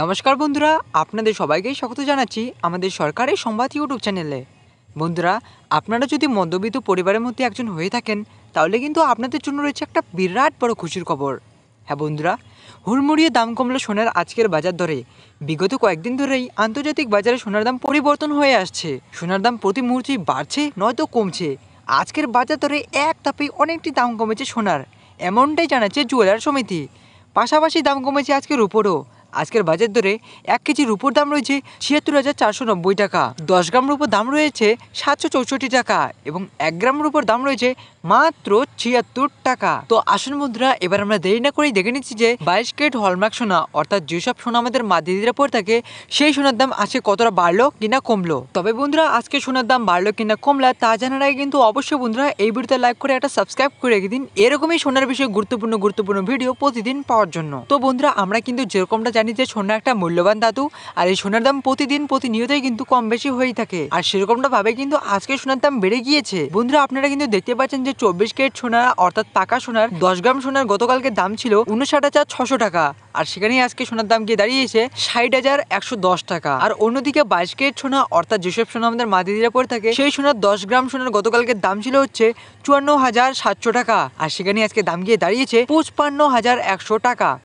নমস্কার বন্ধুরা, আপনাদের সবাইকে স্বাগত জানাচ্ছি আমাদের সরকারি সংবাদ ইউটিউব চ্যানেলে। বন্ধুরা, আপনারা যদি মধ্যবিত্ত পরিবারের মধ্যে একজন হয়ে থাকেন তাহলে কিন্তু আপনাদের জন্য রয়েছে একটা বিরাট বড় খুশির খবর। হ্যাঁ বন্ধুরা, হুড়মুড়িয়ে দাম কমলো সোনার আজকের বাজার দরে। বিগত কয়েকদিন ধরেই আন্তর্জাতিক বাজারে সোনার দাম পরিবর্তন হয়ে আসছে। সোনার দাম প্রতি মুহূর্তেই বাড়ছে নয়তো কমছে। আজকের বাজার দরে এক ধাপে অনেকটি দাম কমেছে সোনার, এমনটাই জানাচ্ছে জুয়েলার সমিতি। পাশাপাশি দাম কমেছে আজকের রূপোরও। আজকের বাজার দরে 1 কেজি রূপোর দাম রয়েছে ৭৬,৪৯০ টাকা, 10 গ্রাম রূপোর দাম রয়েছে ৭৬৪ টাকা এবং 1 গ্রাম রূপোর দাম রয়েছে মাত্র ৭৬ টাকা। তো আসুন বন্ধুরা, এবার আমরা দেরি না করেই দেখে নিচ্ছি যে 22 ক্যারেট হলমার্ক সোনা অর্থাৎ যেসব সোনা আমাদের মা দিদিরা পরে থাকে সেই সোনার দাম আজকে কতটা বাড়লো কিনা কমলো। তবে বন্ধুরা, আজকে সোনার দাম বাড়লো কিনা কমলা তা জানার আগে কিন্তু অবশ্যই বন্ধুরা এই ভিডিওতে লাইক করে একটা সাবস্ক্রাইব করে রেখে দিন এরকমই সোনার বিষয়ে গুরুত্বপূর্ণ ভিডিও প্রতিদিন পাওয়ার জন্য। তো বন্ধুরা, আমরা কিন্তু যেরকমটা জানি যে সোনা একটা মূল্যবান ধাতু, আর এই সোনার দাম প্রতিনিয়তই কিন্তু কম বেশি হয়ে থাকে, আর সেরকমটা ভাবে কিন্তু আজকে সোনার দাম বেড়ে গিয়েছে। বন্ধুরা, আপনারা কিন্তু দেখতে পাচ্ছেন যে 24 ক্যারেট সোনা অর্থাৎ পাকা সোনার 10 গ্রাম সোনার গতকালকে দাম ছিল 59,600 টাকা, আর সেখানেই আজকে সোনার দাম গিয়ে দাঁড়িয়েছে 60,110 টাকা। আর অন্যদিকে 22 ক্যারেট সোনা অর্থাৎ যেসব সোনা আমাদের মা দিদিরা পরে থাকে সেই সোনার 10 গ্রাম সোনার গতকালকে দাম ছিল হচ্ছে 54,700 টাকা, আর সেখানে আজকে দাম গিয়ে দাঁড়িয়েছে 55,100 টাকা।